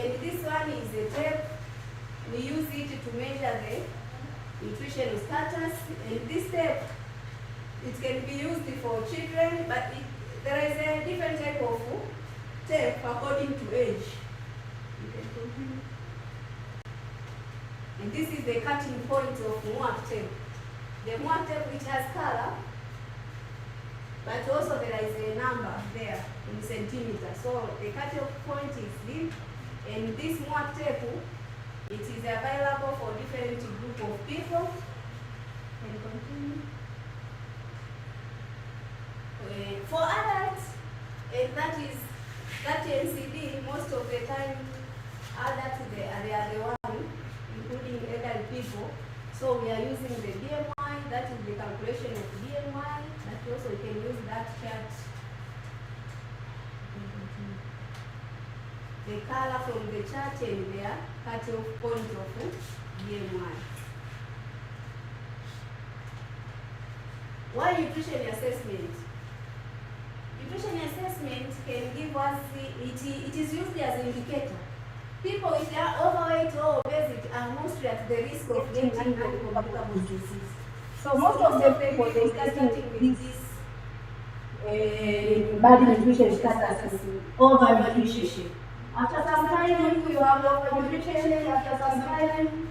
And this one is a tape. We use it to measure the nutritional status. And this tape, it can be used for children, but there is a different type of tape according to age. You can continue. And this is the cutting point of MUAC tape. The MUAC tape, which has color, but also there is a number there in centimeters. So the cutting point is this, and this MUAC tape, it is available for different group of people. Can continue. For adults, that NCD, most of the time, adults they are the one, including elderly people. So we are using the BMI, that is the calculation of BMI, that also you can use that chart. The color from the chart and their cut-off point of BMI. Why nutrition assessment? Nutrition assessment can give us, it is used as an indicator. People with their overweight or obesity are mostly at the risk of getting non-communicable disease. So most of the people, they starting with this bad nutrition status, overnutrition. After some time, if you have overnutrition, after some time,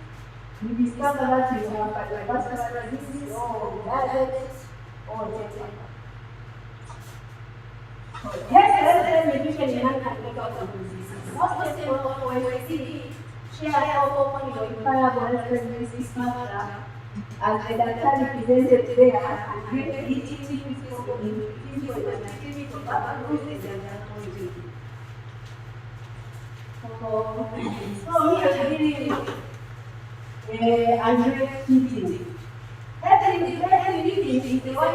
you discover that you have cardiovascular disease or diabetes or whatever. Health nutrition is non-communicable disease. Most people, when we see share open your comparable disease factor, as the daktari presented there, and eating people in activity of tuberculosis and alcoholism. So we are really address eating. Healthy eating is the one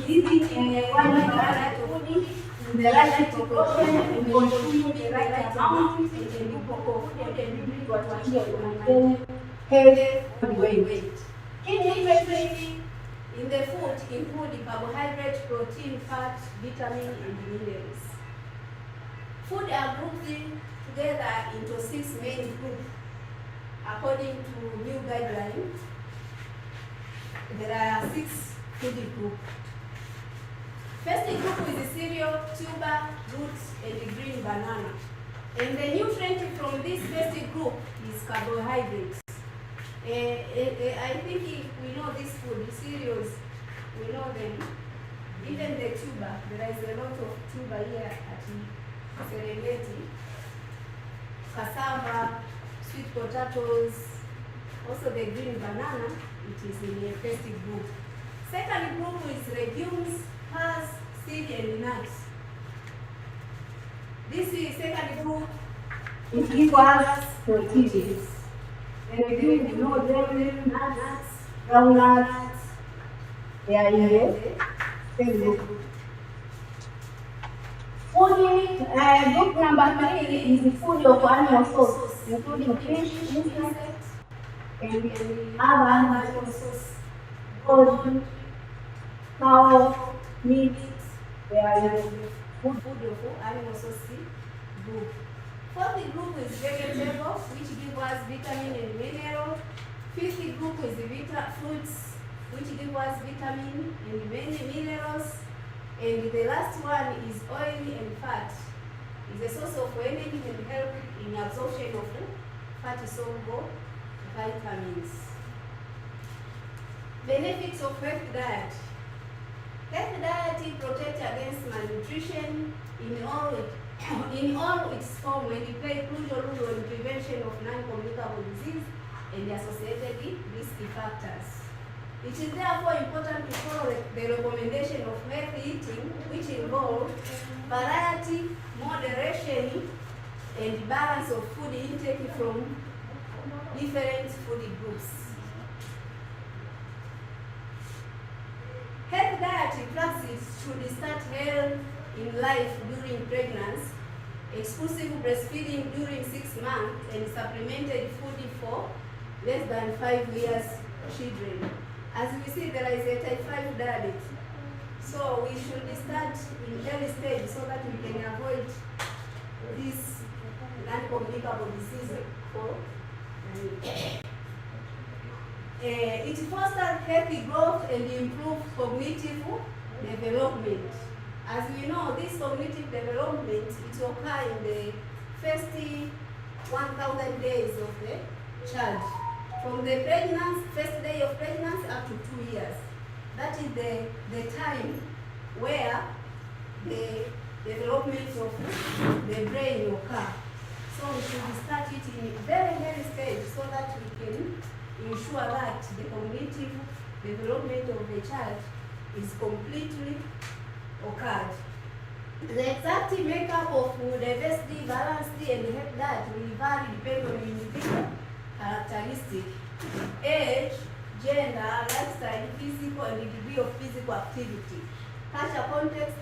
eating one variety of food, the right proportion, and consuming the right amount, and the group of food and drink to achieve or maintain health weight. Key nutrients in the food include carbohydrate, protein, fat, vitamin, and minerals. Food are grouped together into 6 main groups according to new guidelines. There are 6 food groups. First group is the cereal, tuber, roots, and green banana. And the nutrient from this first group is carbohydrates. I think we know this food, the cereals, we know them. Even the tuber, there is a lot of tuber here at Serengeti. Cassava, sweet potatoes, also the green banana, it is in the first group. Second group is legumes, pulse, seed, and nuts. This is second group. It gives us proteins. The legumes, you know them, nuts, groundnuts, they are in the same group. Food, group number 3 is the food of animal source, including fish, insects, and other animal sources. Goat, cow, meat, they are in the food of animal source group. Fourth group is vegetables, which give us vitamin and mineral. Fifth group is the fruits, which give us vitamin and many minerals. And the last one is oil and fat. It's a source of energy and help in absorption of fatty soluble vitamins. Benefits of healthy diet. Healthy diet protects against malnutrition in all its form when you play crucial role in prevention of non-communicable disease and the associated risk factors. It is therefore important to follow the recommendation of healthy eating, which involve variety, moderation, and balance of food intake from different food groups. Health diet practice should start early in life during pregnancy, exclusive breastfeeding during 6 months, and supplemented food for less than 5 years children. As we see, there is a type 5 diabetes. So we should start in early stage so that we can avoid this non-communicable diseases. It fosters healthy growth and improves cognitive development. As we know, this cognitive development, it occurs in the first 1,000 days of the child. From the first day of pregnancy up to 2 years. That is the time where the development of the brain occur. So we should start it in a very early stage so that we can ensure that the cognitive development of the child is completely occurred. The exact makeup of diversity, balance, and health diet will vary depending on individual characteristics, age, gender, lifestyle, physical and degree of physical activity, cultural context,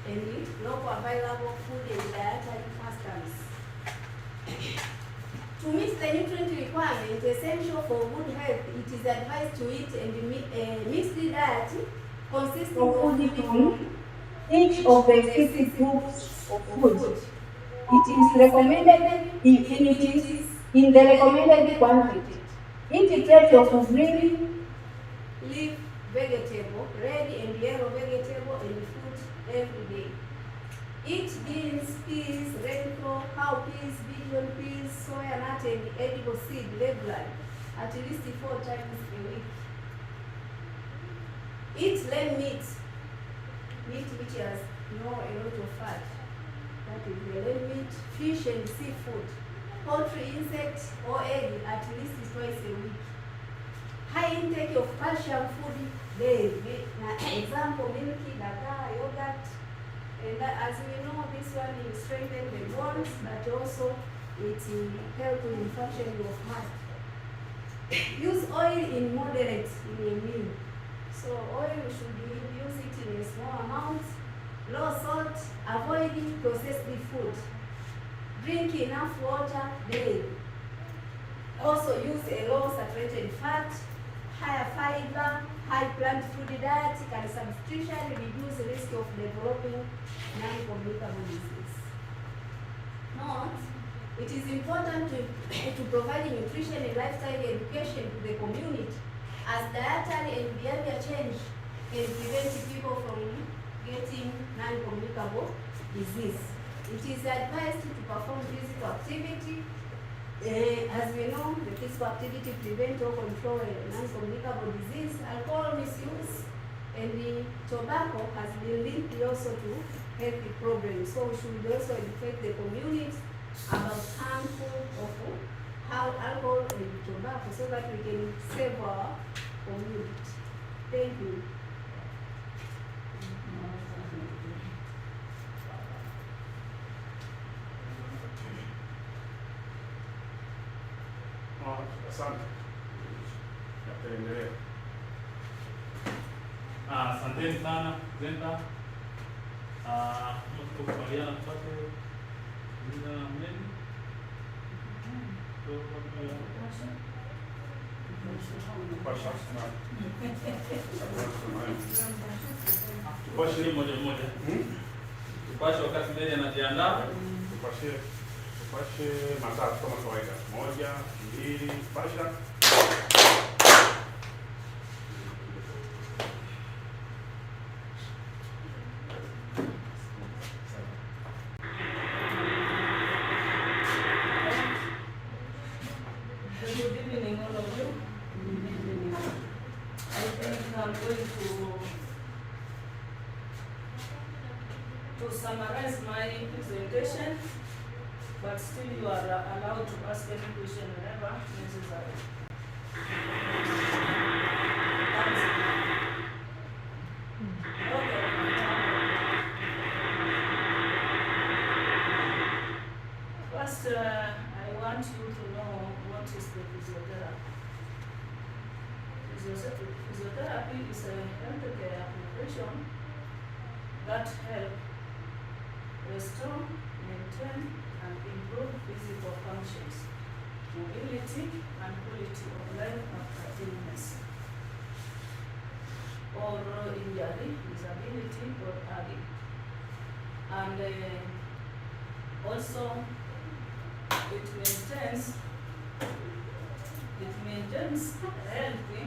and local available food and dietary customs. To meet the nutrient requirement essential for good health, it is advised to eat a mixed diet consisting of food from each of the specific groups of food. It is recommended in the recommended quantity. Integrate of green leaf vegetable, red and yellow vegetable and fruit every day. Eat beans, peas, lentil, cowpeas, pigeon peas, soya nut and edible seed regularly, at least 4 times a week. Eat lean meat which has a lot of fat. That is the lean meat, fish and seafood, poultry, insects or egg at least twice a week. High intake of calcium food daily. Example, milky, dagaa, yogurt. And as we know, this one will strengthen the bones, but also it will help in functioning of heart. Use oil in moderate in a meal. So oil, we should use it in a small amount. Low salt, avoiding processed food. Drink enough water daily. Also use a low saturated fat, higher fiber, high plant food diet can substitution reduce the risk of developing non-communicable disease. Note, it is important to provide nutrition and lifestyle education to the community, as dietary and behavior change can prevent people from getting non-communicable disease. It is advised to perform physical activity. As we know, the physical activity prevents or control non-communicable disease. Alcohol misuse and the tobacco has been linked also to health problems. So we should also educate the community about harmful of alcohol and tobacco so that we can save our community. Thank you. Asante. Naendelea. Asanteni sana presenter. Tukubaliana tupate jina la mgeni. Tupashe moja moja. Tupashe wakati mgeni anajiandaa. Tupashe matatu kama kawaida. 1, 2, pasha. Good evening, all of you. I think I'm going to summarize my presentation, but still you are allowed to ask any question whenever necessary. First, I want you to know what is the physiotherapy. Physiotherapy is a healthcare profession that helps restore, maintain, and improve physical functions, mobility, and quality of life after illness or injury, disability, or aging. And also, maintains healthy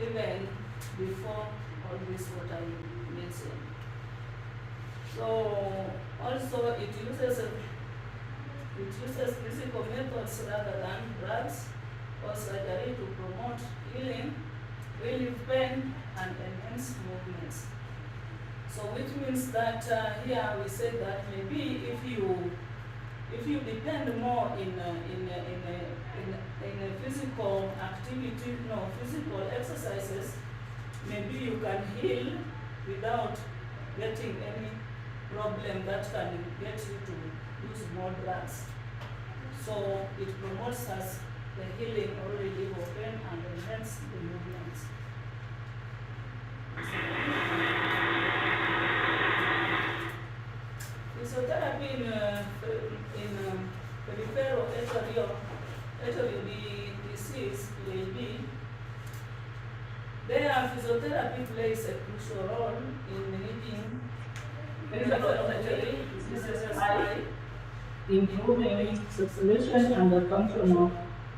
even before all this what I mentioned. So also it uses physical methods rather than drugs or surgery to promote healing, relieve pain, and enhance movements. So which means that here we say that maybe if you depend more in a physical activity, physical exercises, maybe you can heal without getting any problem that can get you to use more drugs. So it promotes us the healing or relief of pain and enhance the movements. Physiotherapy in peripheral arterial disease, PAD, there physiotherapy plays a crucial role in managing peripheral artery diseases by improving circulation and the functional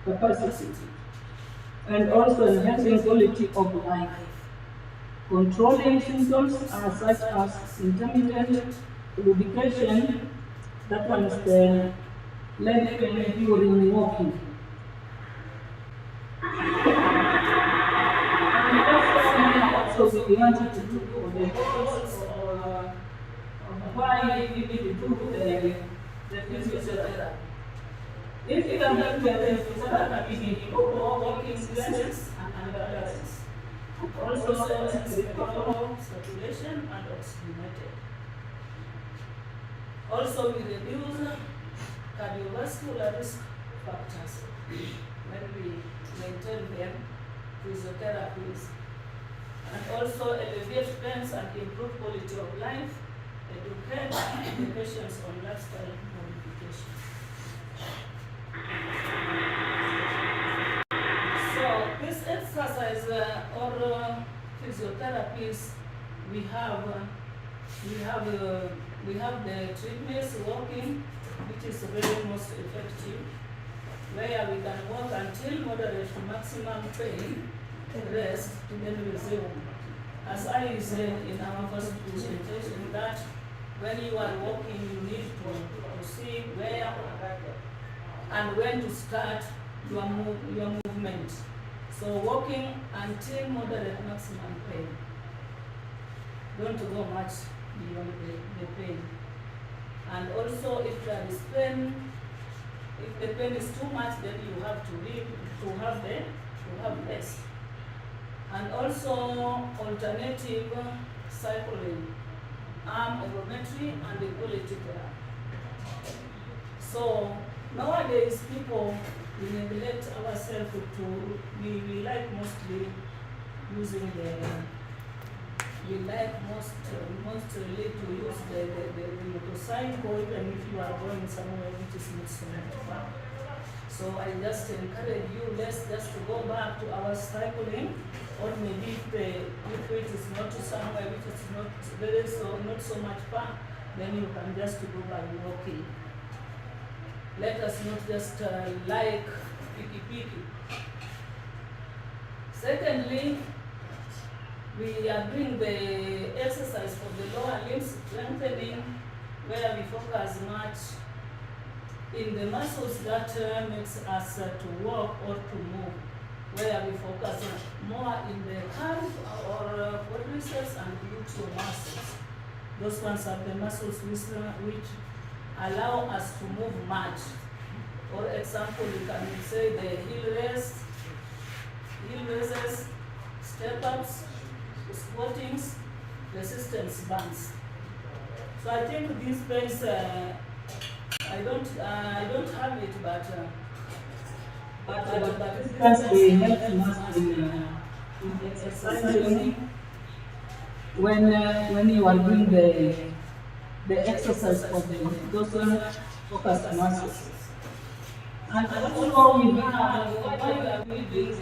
capacity, and also enhancing quality of life. Controlling symptoms such as intermittent lubrication, that one is the leg pain during walking. And also we wanted to do for the goals or why we need to do the physiotherapy. If you are not doing the physiotherapy, you improve walking distance and balance. Also peripheral circulation and oxygenated. Also we reduce cardiovascular risk factors when we maintain them, physiotherapies, and also alleviate pains and improve quality of life, educate the patients on lifestyle modifications. So this exercise or physiotherapies, we have the treadmills walking, which is very most effective, where we can walk until moderate to maximum pain, rest, then resume. As I said in our first presentation, that when you are walking, you need to see where and when to start your movement. So walking until moderate maximum pain. Don't go much beyond the pain. And also if there is pain, if the pain is too much, then you have to have rest. And also alternative cycling, arm ergometry and equality therapy. So nowadays people, we neglect ourselves we like mostly using mostly to use the motorcycle, even if you are going somewhere which is not so far. So I just encourage you, let's just go back to our cycling, or maybe if it is not somewhere which is not so much far, then you can just go by walking. Let us not just like piki. Secondly, we are doing the exercise for the lower limbs strengthening, where we focus much in the muscles that makes us to walk or to move, where we focus more in the calf or quadriceps and gluteal muscles. Those ones are the muscles which allow us to move much. For example, you can say the heel raises, step-ups, squattings, resistance bands. So I think these pains, I don't have it, but because they help us in exercising when you are doing the exercise for those focused muscles. And also we have why we doing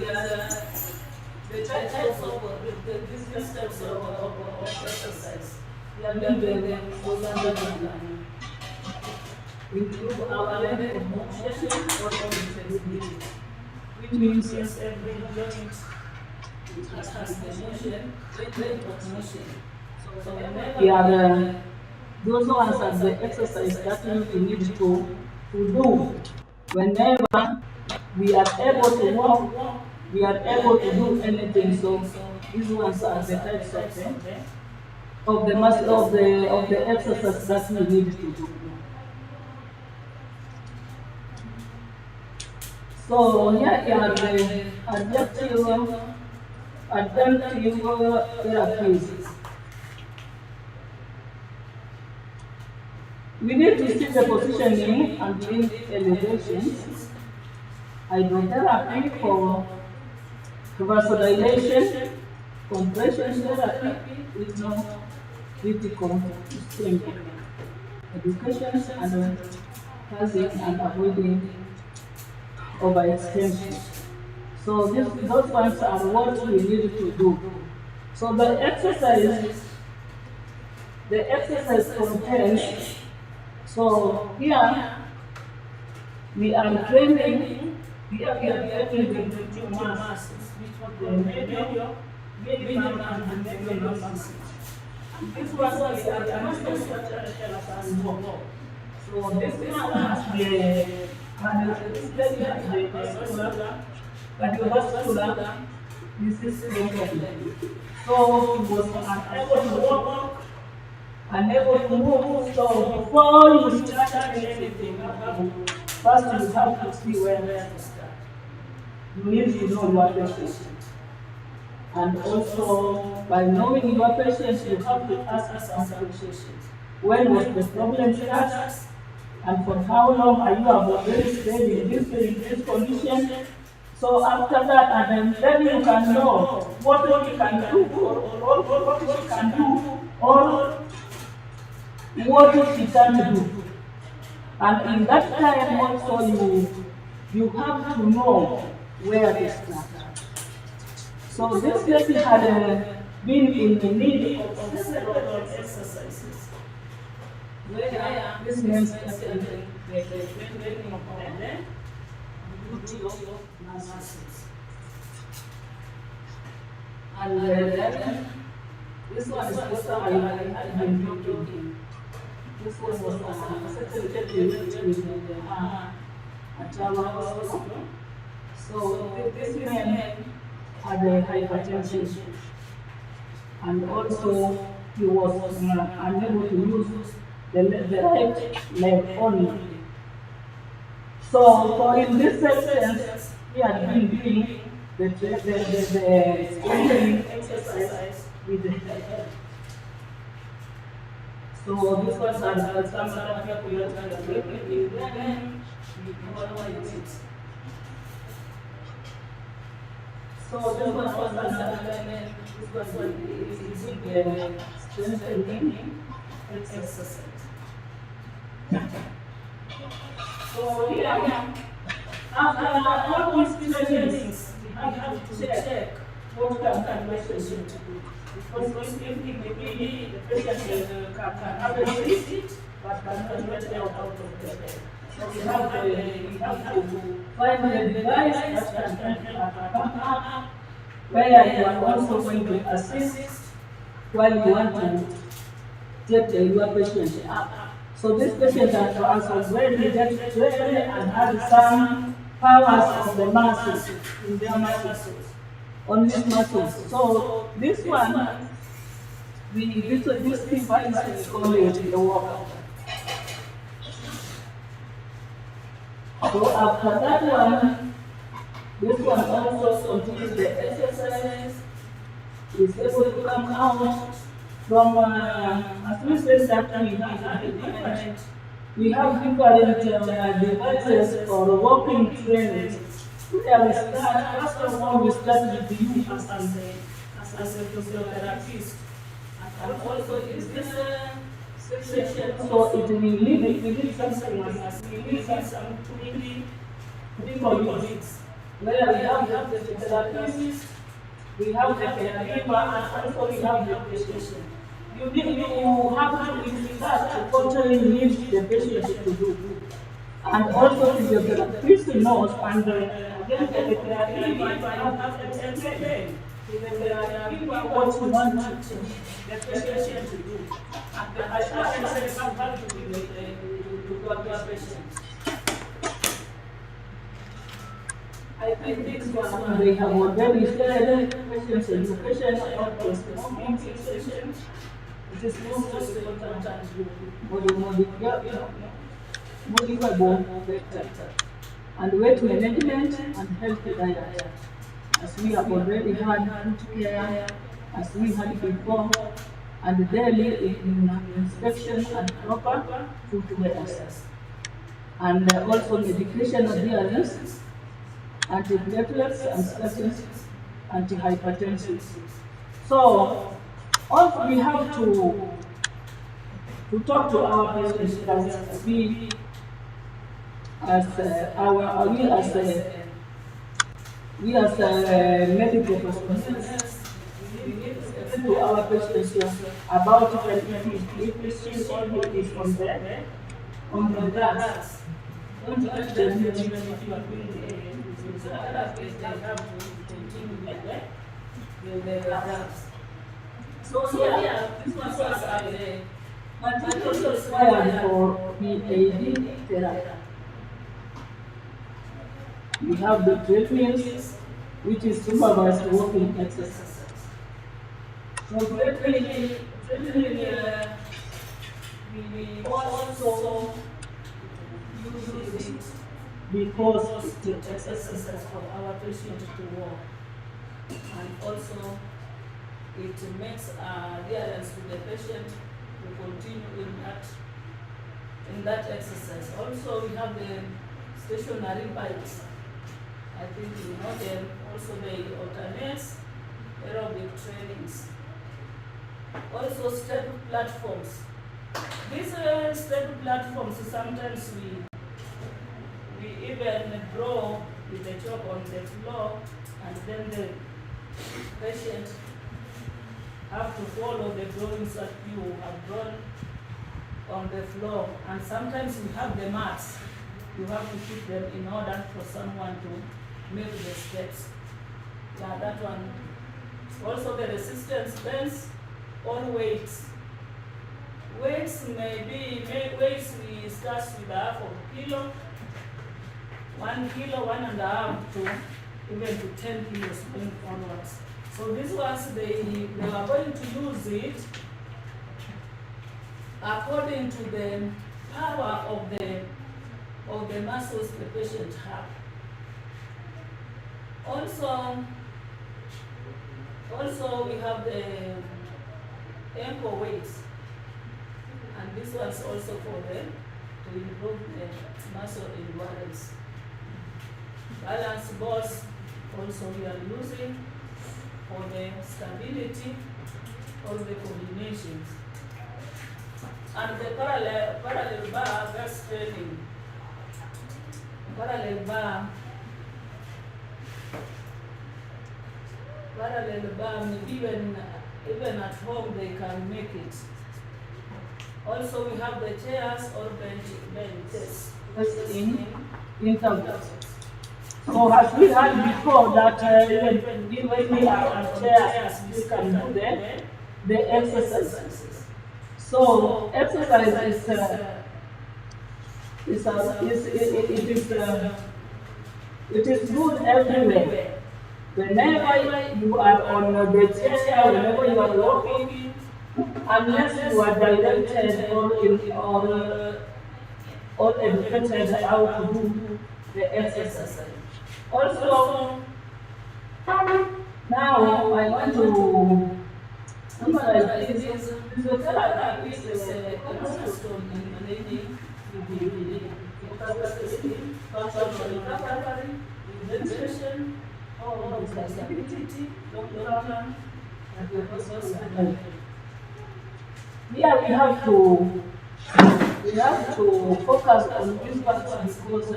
the types of different types of exercise. We are doing the improve our range of motion or flexibility, which means Since every joint it has the motion, range of motion. So whenever yeah, those ones are the exercise that we need to do whenever we are able to walk, we are able to do anything. So these ones are the types of the muscle of the exercise that we need to do. So here are the adjunctive therapies. We need to see the positioning and limb elevations, hydrotherapy for vasodilation, compression therapy with no critical strength, education and causing and avoiding overextension. So those ones are what we need to do. So the exercise contains. So here we are training. Here we are training the two muscles, the medial, and the medial muscles. This one we are muscles and walk. So this one has the cardiovascular disease problem. So he was unable to walk, unable to move. So before you start anything, first you have to see where to start. You need to know your patient. And also, by knowing your patient, you have to ask some questions. When was the problem start? And for how long are you already staying in this condition? So after that, and then you can know what you can do, or what you can do, or what you can't do. And in that time also you have to know where to start. So this lady had been in the need of several exercises. Where this means the training of the muscles. And then this one is what I've been doing. This one was so this man had hypertension, and also he was unable to use the right leg only. So for in this sentence, he had been doing the strengthening exercise with the head. So this was some so this was the strengthening exercise. So here, after all these trainings, we have to check what can the patient do. Because if maybe the patient can have a seat, but cannot get out of the bed. So we have to find the device that can come up, where you are also going to assist while you want to get your patient up. So this patient has already get trained and had some powers of the muscles in their muscles, on these muscles. So this one, this device is called the walker. So after that one, this one also continues the exercise, is able to come out from, as we said that we have different devices for walking training. Where we start, first of all, we start with you as a physiotherapist. And also in this section, so it will need something as we need some three colleagues, where we have the physiotherapist, we have the caregiver, and also we have the patient. you have to start what you need the patient to do. And also physiotherapist knows, and again for the caregiver, you have to explain to the caregiver what you want the patient to do. And the assurances you have to give to your patient. I think this one they have already said patients education about the smoking cessation. It is most important modifiable vector and weight management and healthy diet. As we have already had food care, as we had before, and daily inspection and proper food wares. And also medication adherence, antiplatelets and statins, antihypertensive. So also we have to talk to our patients that we as medical professionals, we need to explain to our patients about if we see all this on the drugs. Don't let them even if you are doing the other place they have to continue with the drugs. So yeah, this was the material required for PAD therapy. We have the treadmills, which is supervised walking exercise. So treadmill, we also use it because it's exercise for our patient to walk, and also it makes adherence to the patient to continue in that exercise. Also, we have the stationary bikes. I think you know them. Also, they alternate aerobic trainings. Also, step platforms. These step platforms, sometimes we even draw with the chalk on the floor, and then the patient have to follow the drawings that you have drawn on the floor. And sometimes we have the mats. You have to keep them in order for someone to make the steps. Yeah, that one. Also the resistance bands or weights. Weights weights we start with half of a kilo, 1 kilo, 1.5 to even to 10 kilos going onwards. So these ones they are going to use it according to the power of the muscles the patient have. Also we have the ankle weights, and this one's also for them to improve the muscle endurance. Balance balls also we are using for the stability or the coordinations. And the parallel bar that's training. Parallel bar, even at home they can make it. Also we have the chairs or benches. That's in intervals. So as we had before that even we are on chairs, we can do the exercises. So exercise it is good everywhere. Whenever you are on the chair, whenever you are walking, unless you are directed or educated how to do the exercise. Also, now I want to summarize this. Physiotherapy is a cornerstone in managing PPD. Functional recovery, nutrition, all disability, long-term, and the hospital. Here we have to focus on these parts because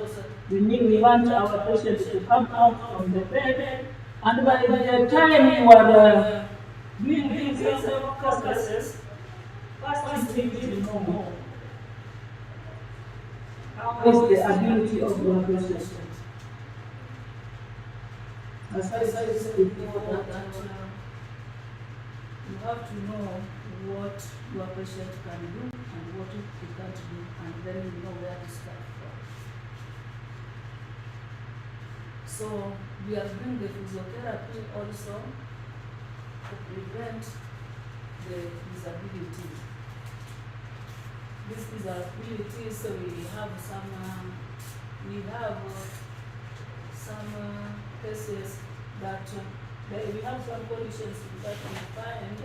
we want our patients to come out from the bed, and by the time you are doing these focuses, first we need to know how is the ability of your patient. As I said before, that you have to know what your patient can do and what he can't do, and then you know where to start from. So we are doing the physiotherapy also to prevent the disability. This disability, so we have some cases that we have some conditions that we find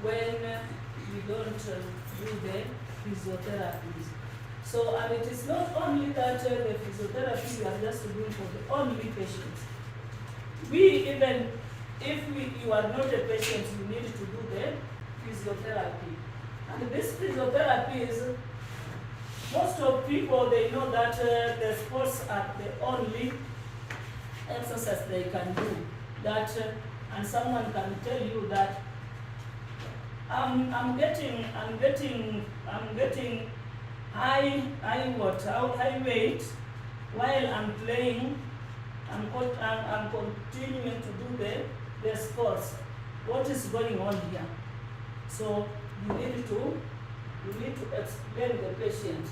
when we don't do the physiotherapy. So, and it is not only that the physiotherapy we are just doing for the only patients. We even, if you are not a patient, you need to do the physiotherapy. And this physiotherapy is, most of people, they know that the sports are the only exercise they can do. That, and someone can tell you that I'm getting high weight while I'm playing. I'm continuing to do the sports. What is going on here? So you need to explain the patient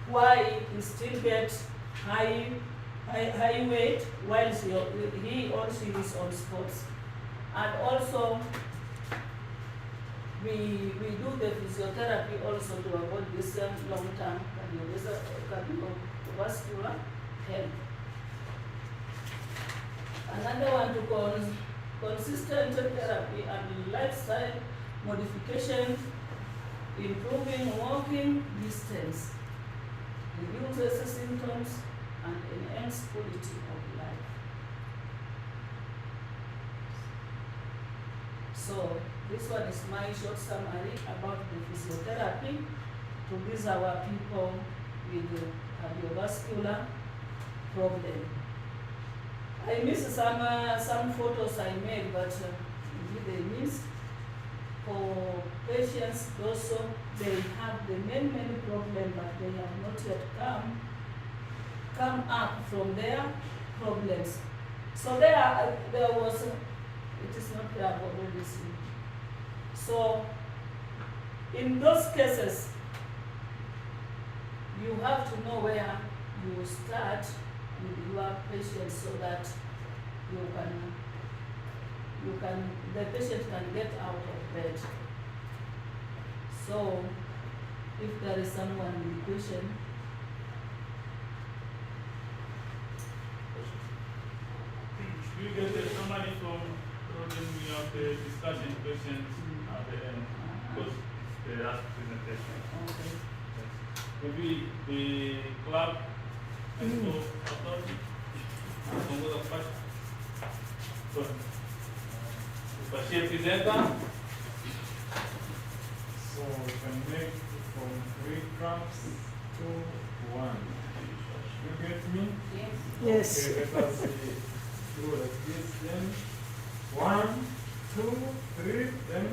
why he still gets high weight while he or she is on sports. And also we do the physiotherapy also to avoid this long-term cardiovascular health. Another one to consistent therapy and lifestyle modification, improving walking distance, reduces symptoms and enhance quality of life. So this one is my short summary about the physiotherapy to these our people with cardiovascular problem. I missed some photos I made, but maybe they missed. For patients also, they have the many problems, but they have not yet come up from their problems. So there was, it is not there for this. So in those cases, you have to know where you start with your patient so that the patient can get out of bed. So if there is someone with question. You get the summary from we have the discussion questions at the end because it's the last presentation. Okay. Yes. Maybe the club can go authority. So, Bashir presenter. So we can make from 3 cramps to 1. You get me? yes. Okay, let us do like this then. 1, 2, 3, then.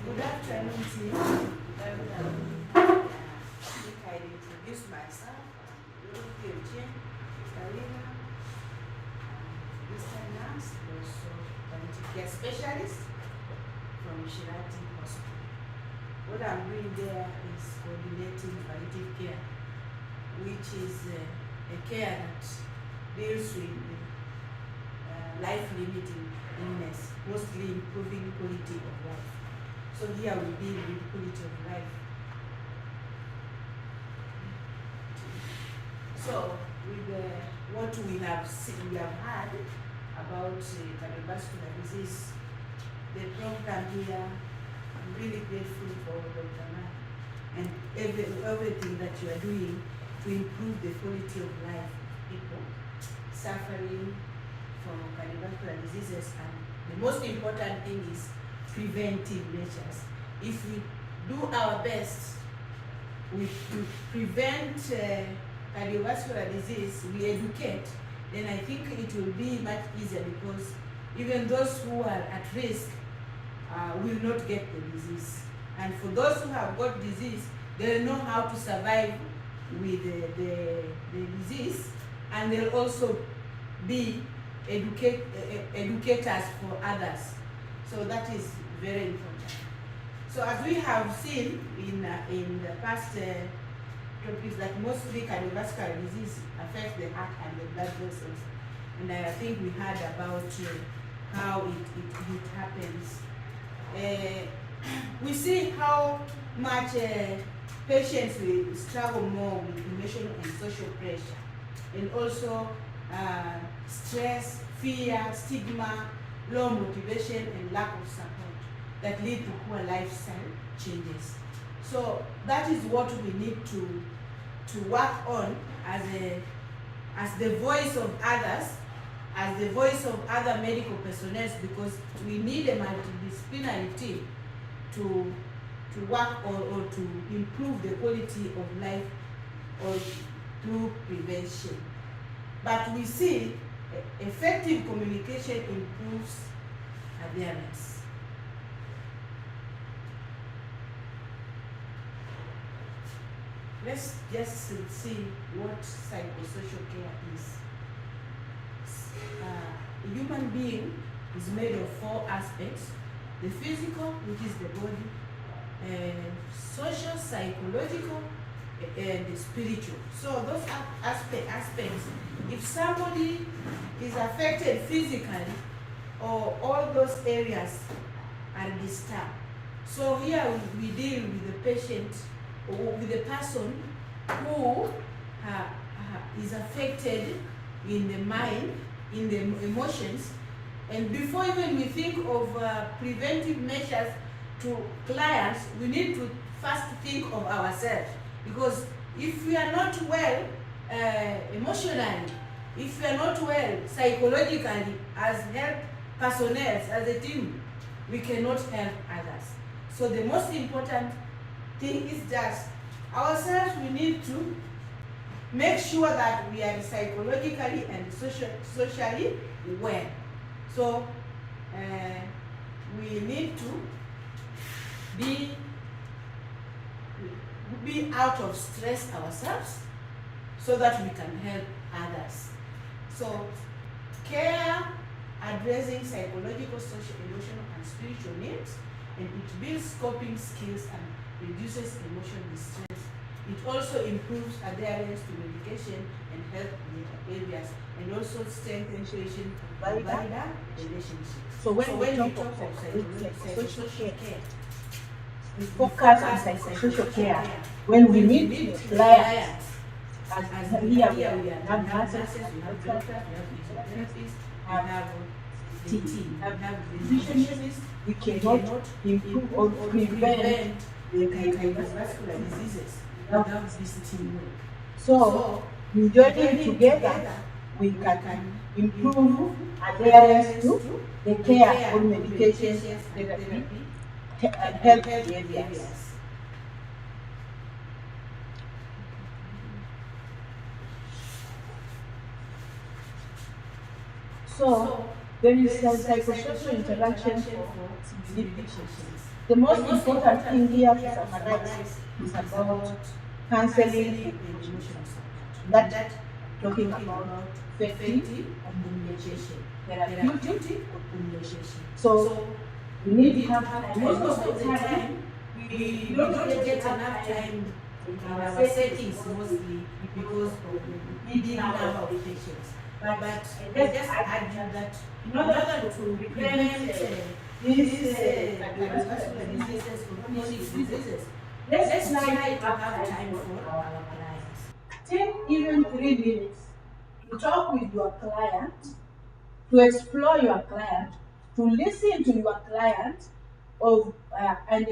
Good afternoon to you. I introduce myself. I'm Eugene Kalina, Western nurse, also palliative care specialist from Shirati Hospital. What I'm doing there is coordinating palliative care, which is a care that deals with life-limiting illness, mostly improving quality of life. So here we deal with quality of life. So with what we have seen, we have heard about cardiovascular disease, the program here, I'm really grateful for Dr. Matt and everything that you are doing to improve the quality of life of people suffering from cardiovascular diseases. And the most important thing is preventive measures. If we do our best we prevent cardiovascular disease, we educate, then I think it will be much easier, because even those who are at risk will not get the disease. And for those who have got disease, they'll know how to survive with the disease, and they'll also be educators for others. So that is very important. So as we have seen in the past topics, that mostly cardiovascular disease affects the heart and the blood vessels. And I think we heard about how it happens. We see how much patients will struggle more with emotional and social pressure, and also stress, fear, stigma, low motivation, and lack of support that lead to poor lifestyle changes. So that is what we need to work on as the voice of others, as the voice of other medical personnel, because we need a multidisciplinary team to work or to improve the quality of life or through prevention. But we see effective communication improves adherence. Let's just see what psychosocial care is. A human being is made of 4 aspects: the physical, which is the body, social, psychological, and the spiritual. So those aspects, if somebody is affected physically, or all those areas are disturbed. So here we deal with the patient, or with the person who is affected in the mind, in the emotions. And before even we think of preventive measures to clients, we need to first think of ourselves. Because if we are not well emotionally, if we are not well psychologically, as health personnel, as a team, we cannot help others. So the most important thing is just ourselves. We need to make sure that we are psychologically and socially well. So we need to be out of stress ourselves, so that we can help others. So care addressing psychological, social, emotional, and spiritual needs, and it builds coping skills and reduces emotional distress. It also improves adherence to medication and health behaviors, and also strengthens patient-provider relationships. So when we talk of psychosocial care, we focus on psychosocial care when we meet clients. As here we have nurses, we have doctors, we have physiotherapists, we have the team, we have physicians. We cannot improve or prevent the cardiovascular diseases without this teamwork. So, we joining together, we can improve adherence to the care on medications, therapy, and health behaviors. So, there is a psychosocial interaction for CBD patients. The most important thing here to summarize is about counseling and emotional support. That talking about effective communication, therapeutic communication. So we need to have time. Most of the time, we don't get enough time in our settings, mostly because of the big number of patients. But I just argue that in order to prevent these cardiovascular diseases or chronic diseases, let's try to have time for our clients. Take even 3 minutes to talk with your client, to explore your client, to listen to your client, and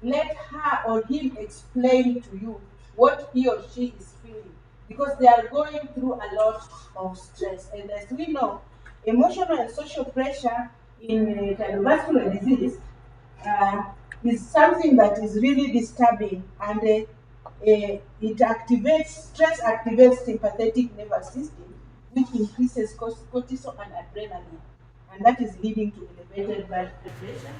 let her or him explain to you what he or she is feeling, because they are going through a lot of stress. And as we know, emotional and social pressure in cardiovascular disease is something that is really disturbing, and Stress activates sympathetic nervous system, which increases cortisol and adrenaline, and that is leading to elevated blood pressure.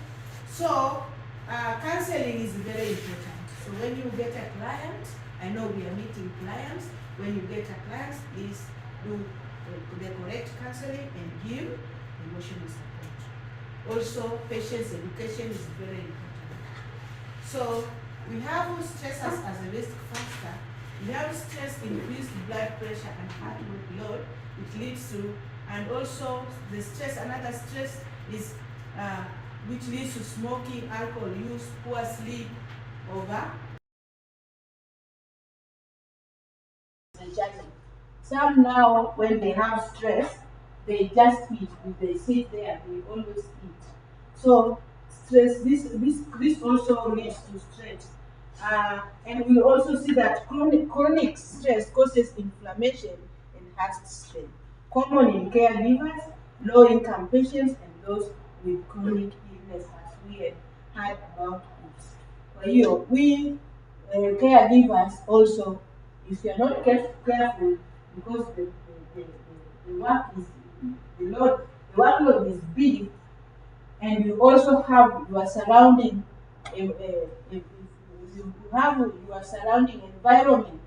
So, counseling is very important. So when you get a client, I know we are meeting clients. When you get a client, please do the correct counseling and give emotional support. Also, patient's education is very important. So we have stressors as a risk factor. We have stress, increased blood pressure and heart load, which leads to, and also the stress, another stress is which leads to smoking, alcohol use, poor sleep, over. Some now, when they have stress, they just eat. They sit there, they always eat. So stress, this also leads to stress. And we also see that chronic stress causes inflammation and heart strain. Common in caregivers, low-income patients, and those with chronic illness, as we had about it. For you, we caregivers also, if you are not careful, because the work is the workload is big, and you also have your surrounding, you have your surrounding environment,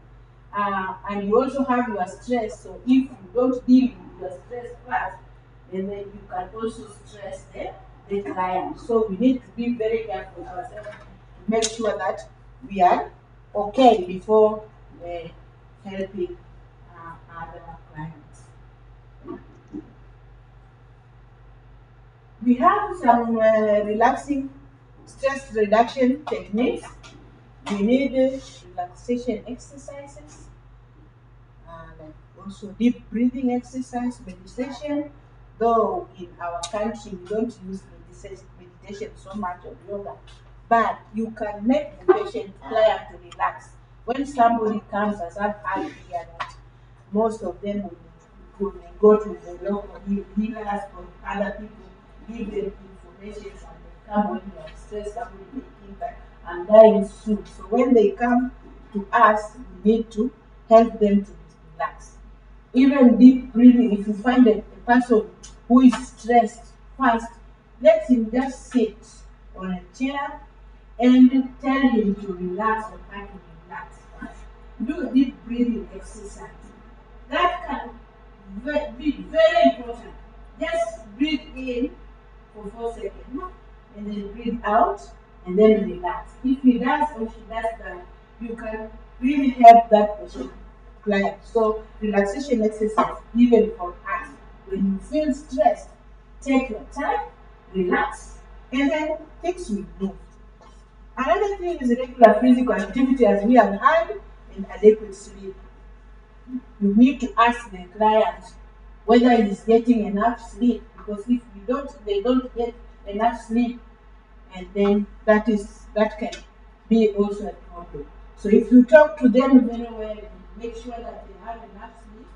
and you also have your stress. So if you don't deal with your stress first, and then you can also stress the client. So we need to be very careful ourselves to make sure that we are okay before helping other clients. We have some relaxing stress reduction techniques. We need relaxation exercises, like also deep breathing exercise, meditation. Though in our country we don't use meditation so much or yoga, but you can make the patient client to relax. When somebody comes, as I've had here, that most of them will go to the local healers or other people, give them information, and they come when they are stressed, somebody may think that I'm dying soon. So when they come to us, we need to help them to relax. Even deep breathing, if you find a person who is stressed, first, let him just sit on a chair and tell him to relax or try to relax first. Do deep breathing exercise. That can be very important. Just breathe in for 4 seconds and then breathe out and then relax. If he does or she does that, you can really help that person client. So relaxation exercise, even for us, when you feel stressed, take your time, relax, and then things will move. Another thing is regular physical activity, as we have had, and adequate sleep. You need to ask the client whether he's getting enough sleep, because if they don't get enough sleep, and then that can be also a problem. So if you talk to them very well and make sure that they have enough sleep,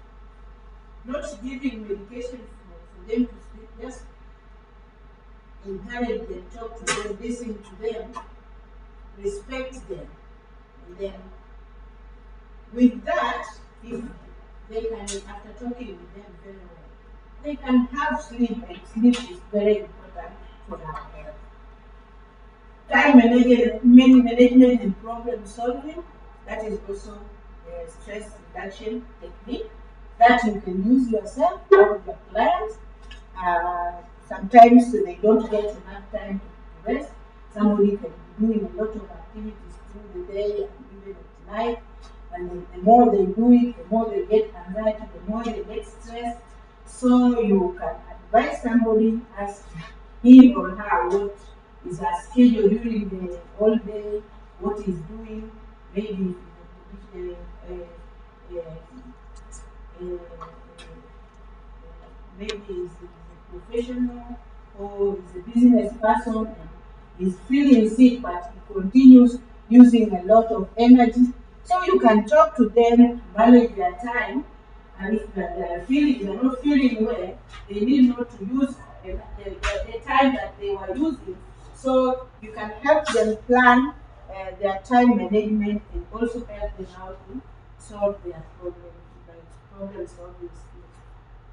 not giving medication for them to sleep, just encourage them, talk to them, listen to them, respect them, and then with that, if they can, after talking with them very well, they can have sleep, and sleep is very important for our health. Time management and problem solving, that is also a stress reduction technique that you can use yourself or with your clients. Sometimes they don't get enough time to rest. Somebody can be doing a lot of activities through the day and even at night. And the more they do it, the more they get anxiety, the more they get stressed. So you can advise somebody, ask him or her what is her schedule during the whole day, what he's doing, maybe maybe he's a professional or he's a business person and he's feeling sick, but he continues using a lot of energy. So you can talk to them, manage their time, and if they are not feeling well, they need not to use the time that they were using. So you can help them plan their time management and also help them out to solve their problem solving skills.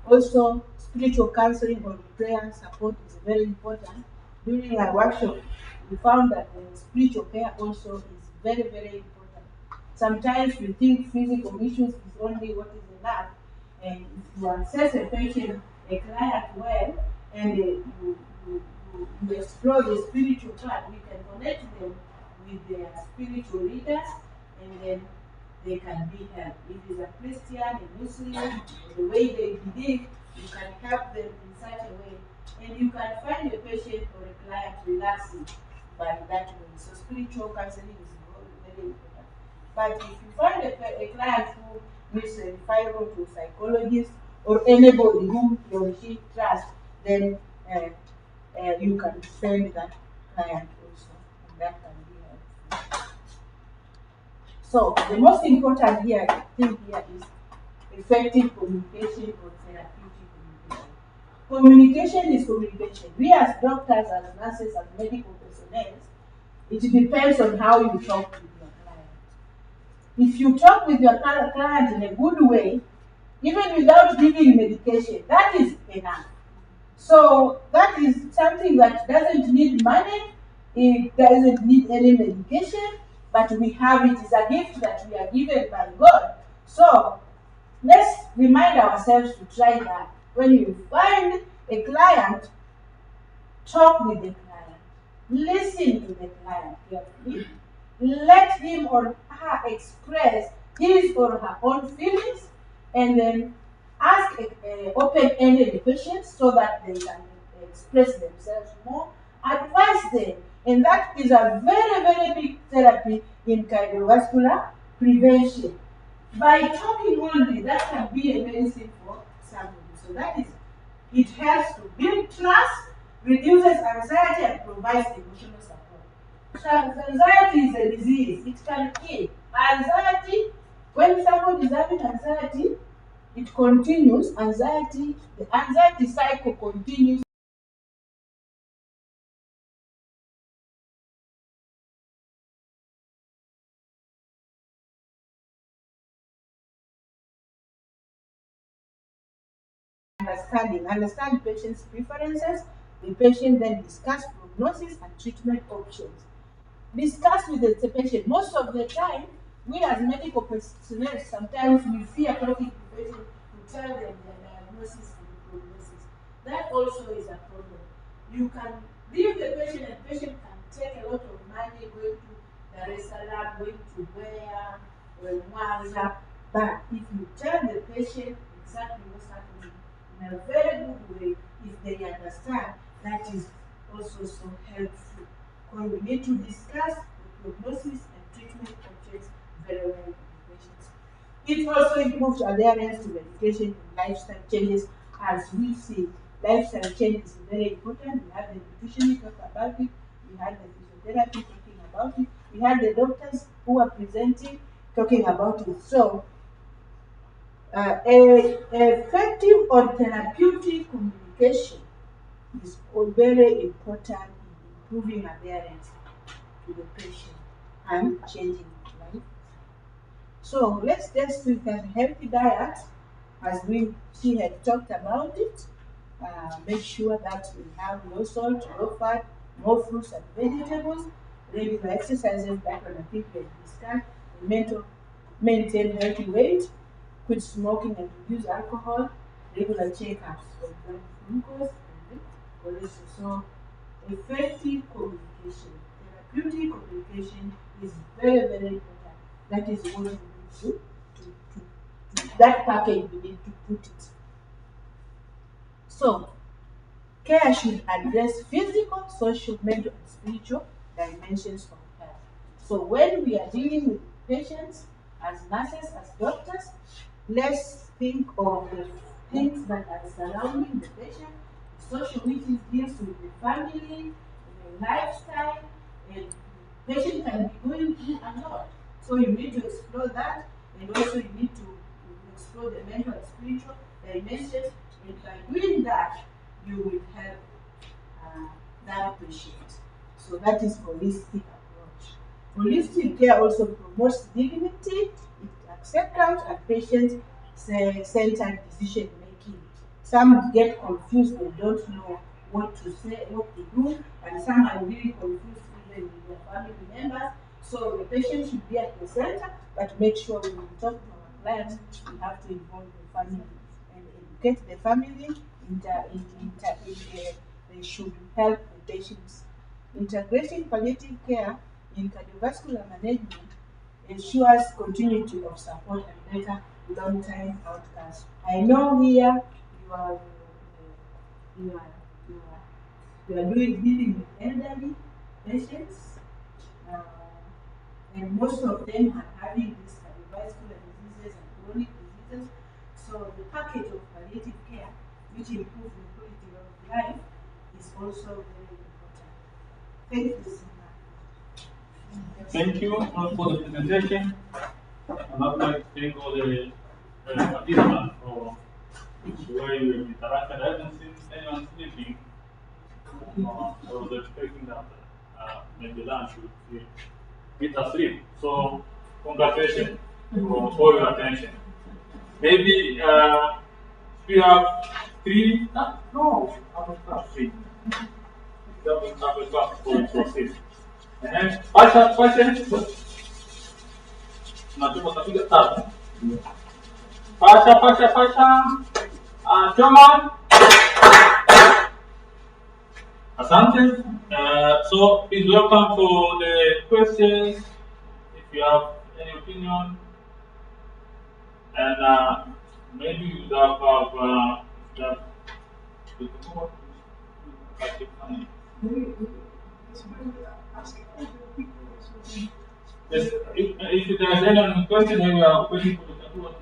Also, spiritual counseling or prayer support is very important. During our workshop, we found that spiritual care also is very, very important. Sometimes we think physical issues is only what is enough, and if you assess a patient, a client well, and you explore the spiritual part, we can connect them with their spiritual leaders, and then they can be helped. If it's a Christian, a Muslim, the way they believe, you can help them in such a way. And you can find a patient or a client relaxing by that way. So spiritual counseling is very important. But if you find a client who needs a referral to a psychologist or anybody whom he or she trusts, then you can send that client also, and that can be helpful. So the most important thing here is effective communication or therapeutic communication. Communication is communication. We as doctors, as nurses, as medical personnel, it depends on how you talk with your client. If you talk with your client in a good way, even without giving medication, that is enough. So that is something that doesn't need money, it doesn't need any medication, but we have it. It's a gift that we are given by God. So let's remind ourselves to try that. When you find a client, talk with the client. Listen to the client carefully. Let him or her express his or her own feelings, and then ask open-ended questions so that they can express themselves more. Advise them, and that is a very, very big therapy in cardiovascular prevention. By talking only, that can be a medicine for somebody. So that is, it helps to build trust, reduces anxiety, and provides emotional support. So anxiety is a disease. It can kill. Anxiety, when somebody is having anxiety, it continues. The anxiety cycle continues. Understand patient's preferences. The patient then discuss prognosis and treatment options. Discuss with the patient. Most of the time, we as medical personnel, sometimes we fear talking to the patient to tell them their diagnosis and the prognosis. That also is a problem. You can leave the patient, and the patient can take a lot of money going to Dar es Salaam, going to where, Mwanza. But if you tell the patient exactly what's happening in a very good way, if they understand, that is also so helpful. Because we need to discuss the prognosis and treatment options very well with the patients. It also improves adherence to medication and lifestyle changes. As we see, lifestyle change is very important. We had the nutritionist talk about it. We had the physiotherapy talking about it. We had the doctors who are presenting talking about it. So, effective or therapeutic communication is very important in improving adherence to the patient and changing life. So let's just look at healthy diet, as she had talked about it. Make sure that we have low salt, low fat, more fruits and vegetables, regular exercises, that one I think we have discussed, maintain healthy weight, quit smoking and reduce alcohol, regular checkups for blood glucose and cholesterol. So effective communication, therapeutic communication is very, very important. That is what we need to that package we need to put it. So care should address physical, social, mental, and spiritual dimensions of health. So when we are dealing with patients, as nurses, as doctors, let's think of the things that are surrounding the patient, the social, which deals with the family, the lifestyle, and the patient can be going through a lot. So you need to explore that, and also you need to explore the mental and spiritual dimensions, and by doing that, you will help that patient. So that is holistic approach. Holistic care also promotes dignity, acceptance, and patient-centered decision making. Some get confused; they don't know what to say, what to do, and some are really confused even with their family members. So the patient should be at the center, but make sure when we talk to our clients, we have to involve the family and educate the family. They should help the patients. Integrating palliative care in cardiovascular management ensures continuity of support and better long-term outcomes. I know here you are you are you are you are dealing with elderly patients, uh, and most of them are having these cardiovascular diseases and chronic diseases. So the package of palliative care, which improves the quality of life, is also very important. Thank you so much. Thank you for the presentation. I'd like to thank all the participants for the way you interacted. I haven't seen anyone sleeping. I was expecting that maybe lunch would be bit asleep. So, congratulations for all your attention. Maybe we have three. No, I will have three. Double class for proceed. And Pasha, Najua tapiga tatu. Pasha. Joman. Asante. So please welcome for the questions. If you have any opinion, and maybe you have yes, if there is any question, then we are waiting for the Tatua to.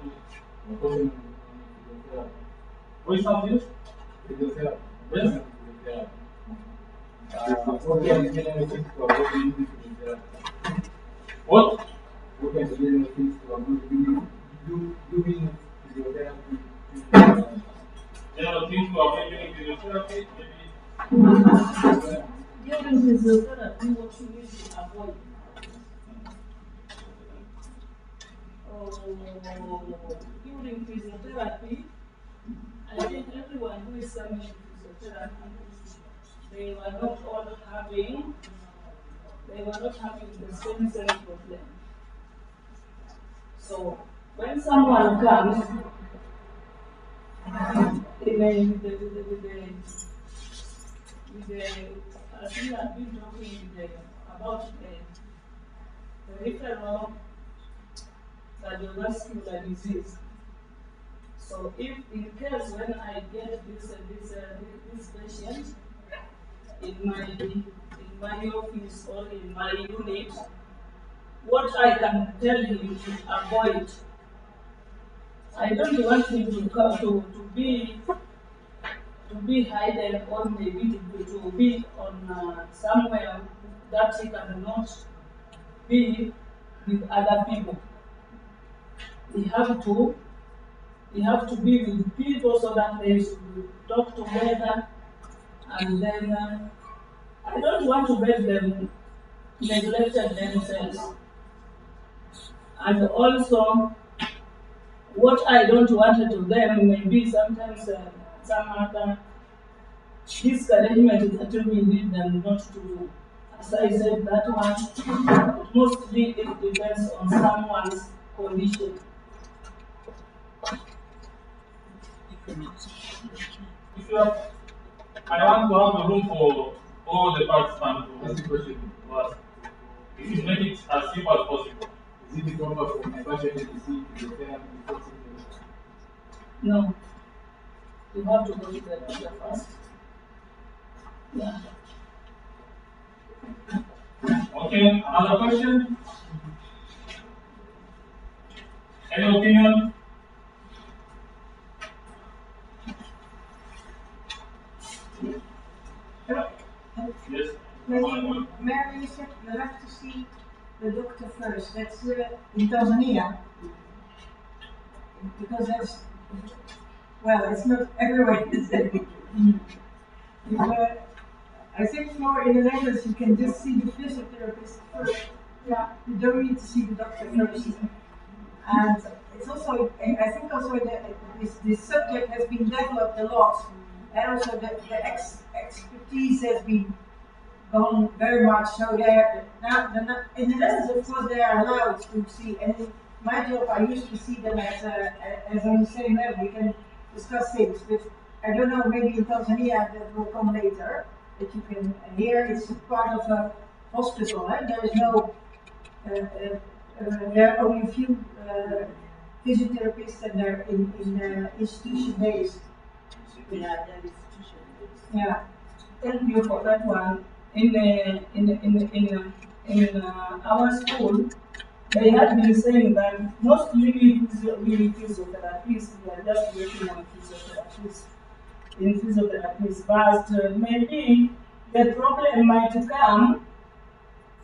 What is that, yes? Yes? What? General things to avoid doing physiotherapy, maybe. During physiotherapy, what you need to avoid. During physiotherapy, I think everyone who is coming to physiotherapy, they were not having the same problem. So when someone comes as we have been talking about the peripheral cardiovascular disease. So if in case when I get this patient in my office or in my unit, what I can tell him to avoid. I don't want him to come to be hidden or maybe to be on somewhere that he cannot be with other people. We have to be with people so that they should talk together, and then I don't want to make them neglected themselves. And also, what I don't want to them maybe sometimes some other discouragement that we need them not to do. As I said, that one mostly it depends on someone's condition. If you have, I want to have a room for all the participants to ask questions. If you make it as simple as possible. Is it the proper for my budget to see the therapy before taking it? No. You have to go to the doctor first. Yeah. Okay, another question? Any opinion? Yes. Mary said you have to see the doctor first. That's in Tanzania. Because that's, well, it's not everywhere the same. I think more in the Netherlands you can just see the physiotherapist first Yeah, you don't need to see the doctor first. And it's also, and I think also that this subject has been developed a lot, and also the expertise has been gone very much. So they're now, in the Netherlands, of course, they are allowed to see. And in my job, I used to see them as on the same level. We can discuss things, but I don't know. Maybe in Tanzania that will come later. That you can here. It's part of a hospital. There is no. There are only a few physiotherapists, and they're in institution based. Yeah, the institution. Yeah. Thank you for that one. In our school, they had been saying that mostly we physiotherapists, we are just working on physiotherapists, in physiotherapists, but maybe the problem might come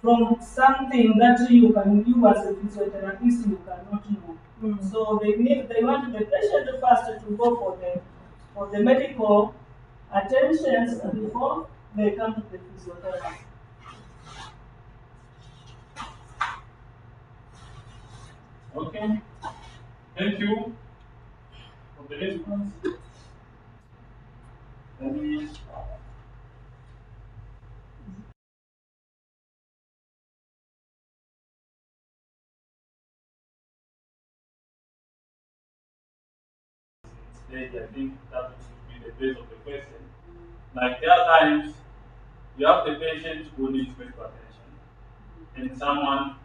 from something that you as a physiotherapist, you cannot know. So they want the patient first to go for the medical attentions before they come to the physiotherapy. Okay. Thank you for the response. Any stage, I think that should be the base of the question. Like there are times you have the patient who needs medical attention, and someone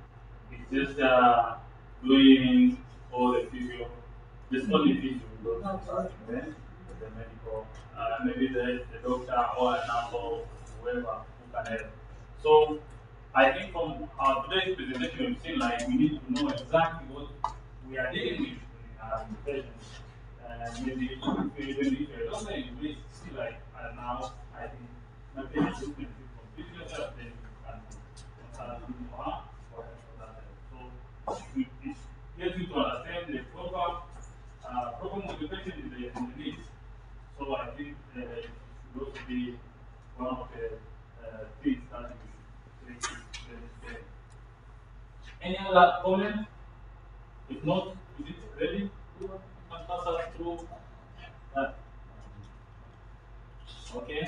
is just doing all the physio, just only physio, because the medical, maybe the doctor or a nurse or whoever who can help. So I think from our today's presentation, we've seen like we need to know exactly what we are dealing with in the patient. Maybe if even if a doctor is doing see like now, I think my patient is benefit from physical then you can consult him or her for that. So it gets you to understand the proper problem with the patient in the needs. So I think it should also be one of the things that we should take very. Any other comment? If not, is it ready? You can pass us through that. Okay.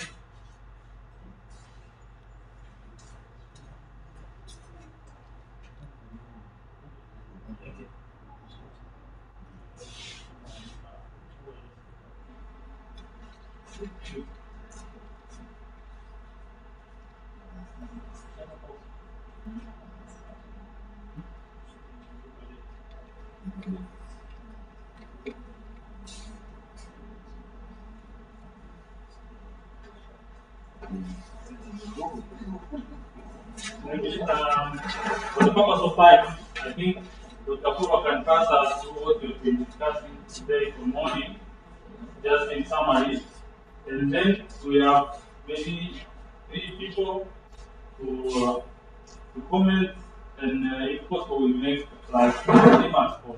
Maybe for the purpose of time, I think Dr. Pura can pass us through what we've been discussing today for morning, just in summary. And then we have maybe 3 people to comment, and if possible, we make like 30 minutes for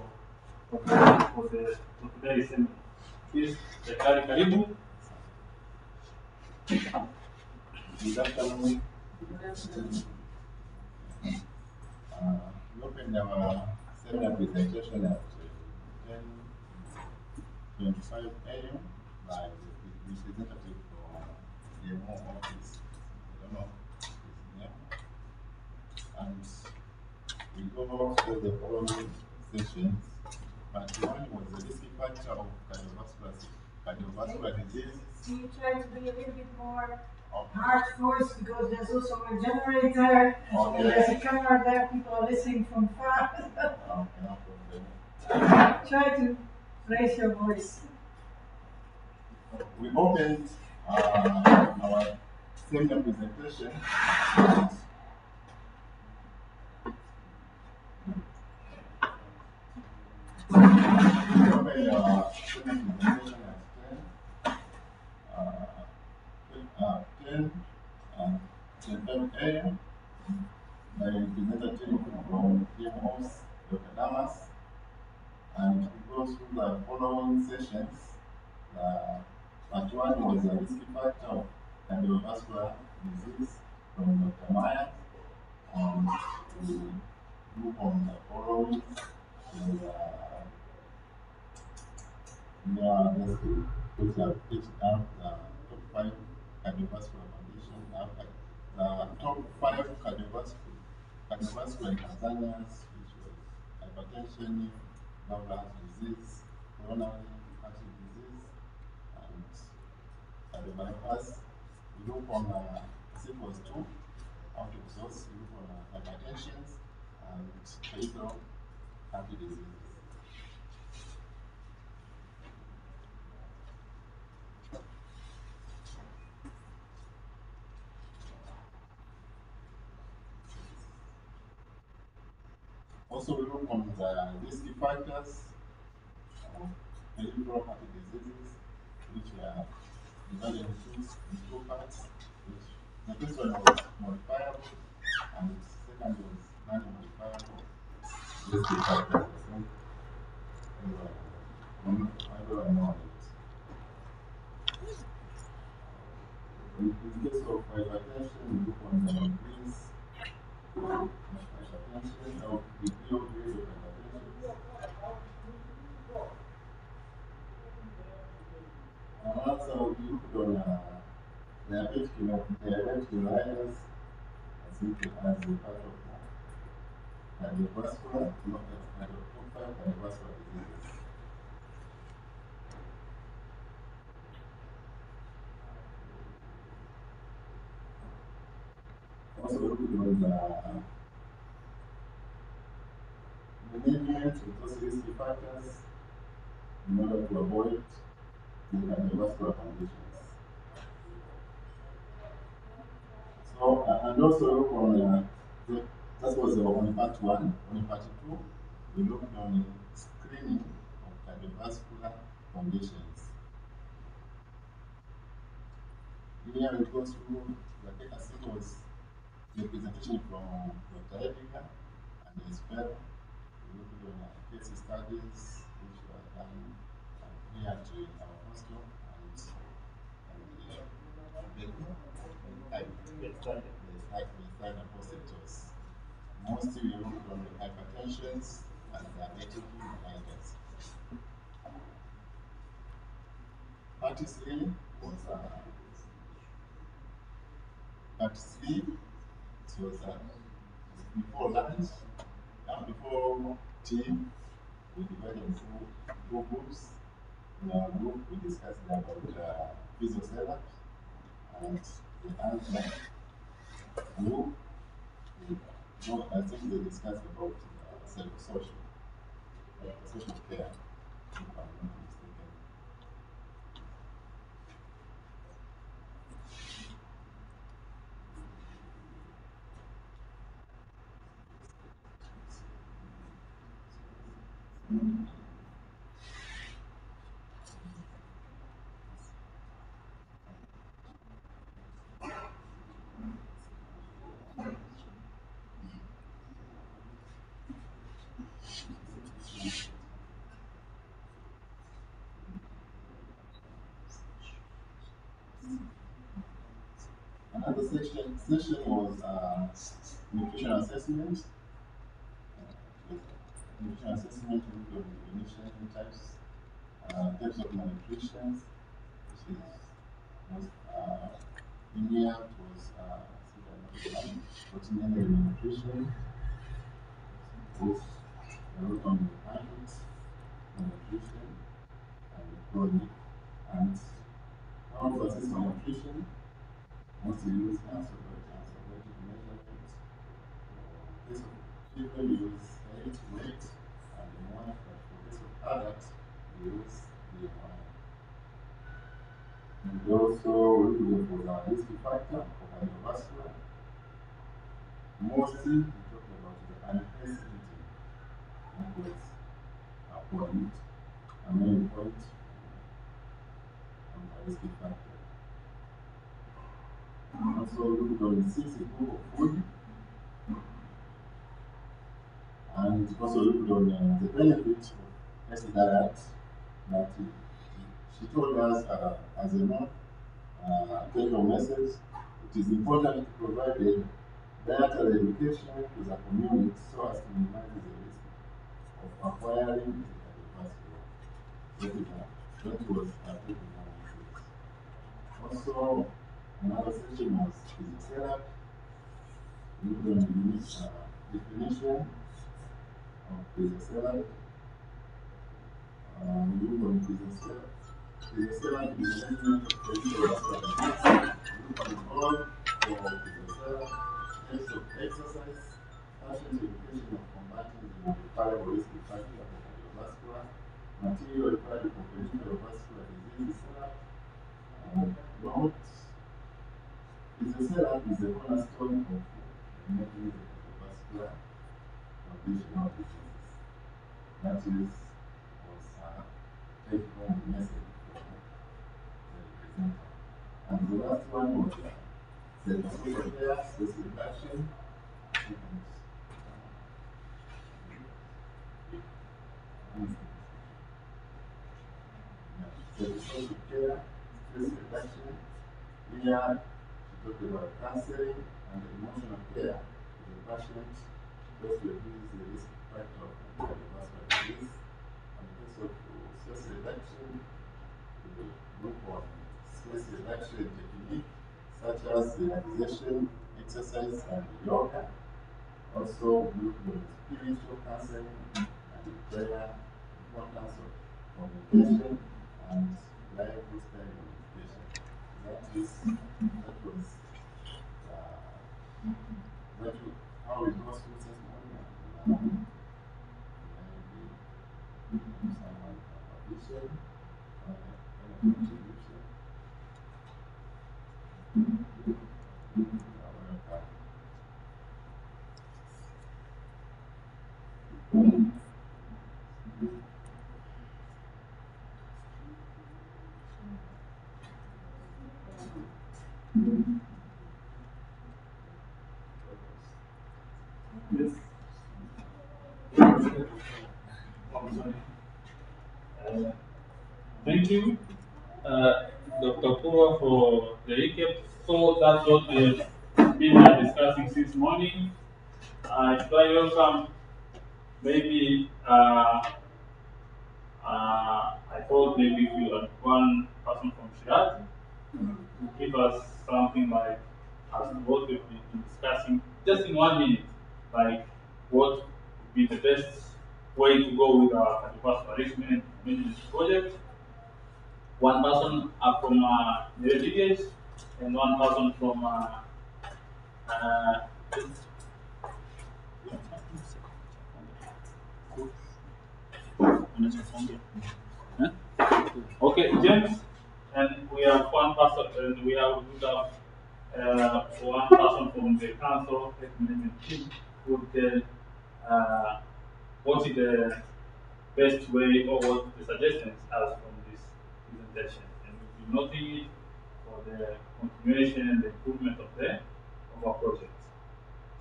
today's seminar. Please, Daktari Karibu. Good afternoon. We opened our seminar presentation at 10:25 a.m. by the representative from the DMO office. I don't know his name. And we go through the following sessions. Part 1 was the risk factor of cardiovascular disease. Can you try to be a little bit more hard voice, because there's also a generator and there's a camera there, people are listening from far. No problem. Try to raise your voice. We opened our seminar presentation with we opened our seminar presentation at 10 a.m. by representative from DMOs, Dr. Damas, and we go through the following sessions. Part 1 was the risk factor of cardiovascular disease from Dr. Myers, We look on the forums, and just to put out the top 5 cardiovascular condition, the top 5 cardiovascular in Tanzania, which was hypertension, valvular heart disease, coronary artery disease, and cardiomyopathy. We look on sequence 2 out of those. We look on hypertension and peripheral heart disease. Also, we look on the risk factors of peripheral heart diseases, which are divided into two parts. Which the first one was modifiable, and the second was non-modifiable risk factors. I think everyone knows it. In the case of hypertension, we look on the increase of hypertension, or degree of grade of hypertension. And also, we looked on diabetic mellitus, I think as a part of cardiovascular, not as cardiovascular diseases. Also, we looked on the management of those risk factors in order to avoid the cardiovascular conditions. So, and also look on that was on part 1. On part 2, we looked on screening of cardiovascular conditions. Here we go through I think it was the presentation from Dr. Edgar and his fellow. We looked on case studies which were done here at our hostel and bedside apostles. Mostly we looked on the hypertensions and diabetic mellitus. Part 3 was part 3 was before lunch and before tea. We divided into 2 groups. In our group, we discussed about physiotherapy, and the other group, I think they discussed about social care, if I'm not mistaken. Another session was nutrition assessment. Nutrition assessment included nutrition types of malnutrition, which is most India was continental nutrition. Both wrote on the habits, nutrition, and the body, and how to assess malnutrition. Mostly use anthropometric measurements. Case of people use height, weight, and BMI, but for case of adults, we use BMI. And we also look for the risk factor for cardiovascular. Mostly, we talked about the unhealthy eating. That was our point, a main point on the risk factor. Also looked on the 6 group of food, and also looked on the benefits of healthy diet that she told us as a non take home message. It is important to provide dietary education to the community so as to minimize the risk of acquiring cardiovascular. That was taken on. Also, another section was physiotherapy. We will use definition of physiotherapy. We will physiotherapy. Physiotherapy is a treatment of cardiovascular disease. We involve for physiotherapy, types of exercise, patient education of combating the modifiable risk factor of cardiovascular, material required for cardiovascular disease therapy. Note, physiotherapy is a cornerstone of managing the cardiovascular condition of diseases. That is, was take home message from the presenter. And the last one was the social care, stress reduction, the social care, stress reduction. Here, we talk about counseling and emotional care for the patient, just to reduce the risk factor of cardiovascular disease, and also for stress reduction, we look on stress reduction technique such as relaxation, exercise, and yoga. Also, we look on spiritual counseling and prayer, importance of communication, and lifestyle modification. That was how it was with this morning. Maybe someone addition, contribution. Yes. Thank you, Dr. Kura, for the recap. So that's what we've been discussing since morning. Try welcome. Maybe I thought maybe if you had one person from Shiraz to give us something like as to what we've been discussing, just in 1 minute, like what would be the best way to go with our cardiovascular risk management project. One person from the village and one person from uh, huh? Okay, James, and we have one person, and we have one person from the council health management team who will tell what is the best way or what the suggestions are from this presentation, and we'll be noting it for the continuation and the improvement of our project.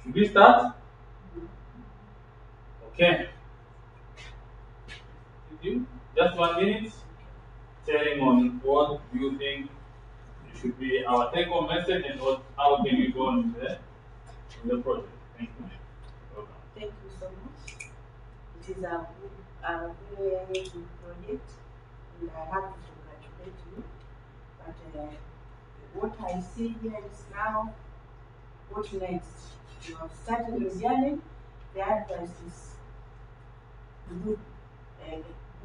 Should we start? Okay. Thank you. Just 1 minute. Sharing on what do you think should be our take-home message and how can we go on with the project. Thank you. Welcome. Thank you so much. It is a very good project, and I have to congratulate you. But what I see here is now, what next? You have started your journey. The advice is good,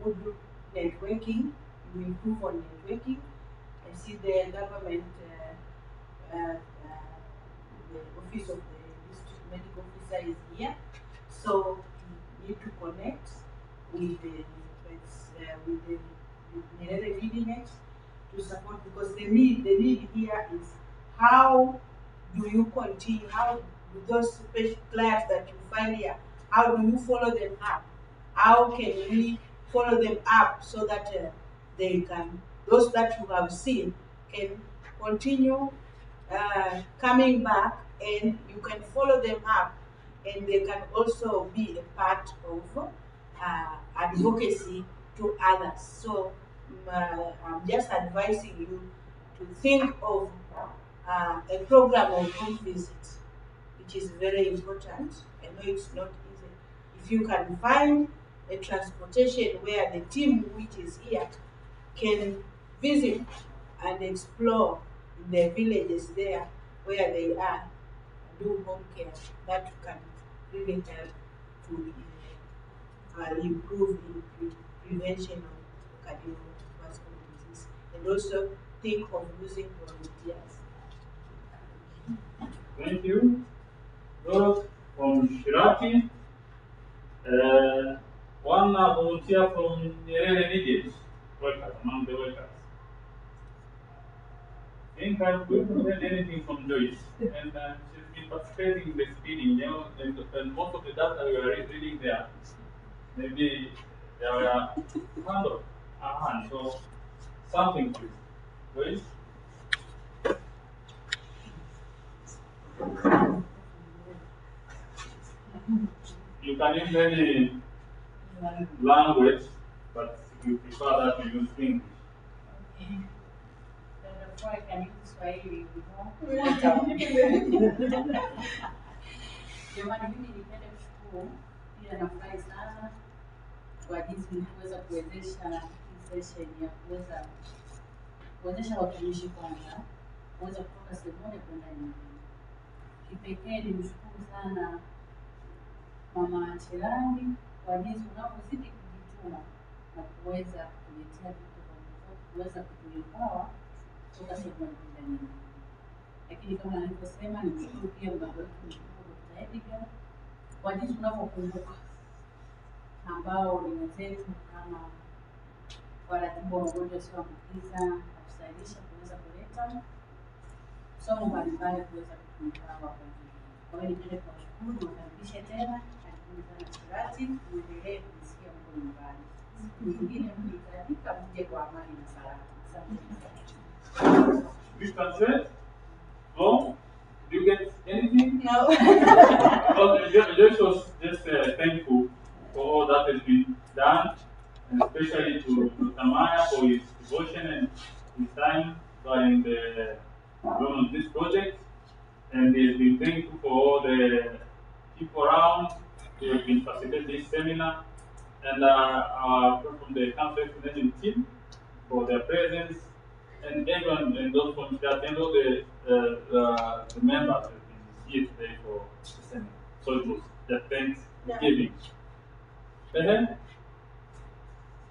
good networking. You improve on networking. I see the government, the office of the district medical officer is here. So you need to connect with the other leading edge to support, because the need here is how do you continue, how do those special clients that you find here, how do you follow them up? How can we follow them up so that they can, those that you have seen can continue coming back, and you can follow them up, and they can also be a part of advocacy to others. So I'm just advising you to think of a program of home visits. which is very important. I know it's not easy. If you can find a transportation where the team which is here can visit and explore in the villages there where they are, do home care, that can really help to improve in prevention of cardiovascular disease, and also think of using volunteers. Thank you. Those from Shirati. One volunteer from Nyerere Village, workers, among the workers. I think we haven't heard anything from Joyce, and she's been participating in the speeding, and most of the data we are reading there, maybe they are kind of hand, so something please. Joyce? You can use any language, but if you prefer that, you use English. Therefore, I can use Swahili Jamani, mimi nipende kushukuru, pia nafurahi sana kwa jinsi mlivyoweza kuwezesha hii session ya kuwezesha watumishi kwanza kuweza kutoka sehemu moja kwenda nyingine. Kipekee nimshukuru sana Mama Cherandi kwa jinsi unavyozidi kujituma na kuweza kuletea vitu kuweza kutulipawa kutoka sehemu moja kwenda nyingine. Lakini kama nilivyosema, nimshukuru pia mbabu wetu mkuu Dr. Edgar kwa jinsi unavyokumbuka ambao ni wenzetu kama waratibu wa magonjwa yasiyoambukiza kutusaidia kuweza kuleta somo mbalimbali kuweza kutulipawa kwa ajili. Kwa hiyo nipende kuwashukuru, niwakaribishe tena. Karibuni sana Shirati, muendelee kusikia mko nyumbani. Nyingine mkihitajika mje kwa amani na salama. Asante. No? Do you get anything? No. Okay, Joyce was just thankful for all that has been done, and especially to Tamaya for his devotion and his time during the run of this project. And he's been thankful for all the people around who have been facilitating this seminar, and from the council explanation team for their presence, and everyone, and those from that, and all the members have been here today for the seminar. So it was the Thanksgiving. And then,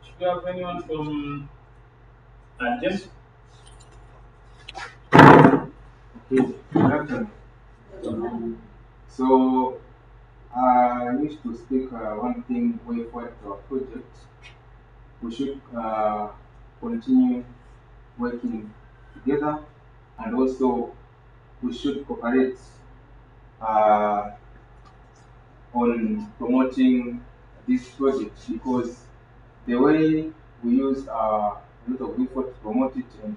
do you have anyone from James? Okay, good afternoon. So, I wish to speak one thing way forward to our project. We should continue working together, and also we should cooperate on promoting this project, because the way we use a lot of effort to promote it, and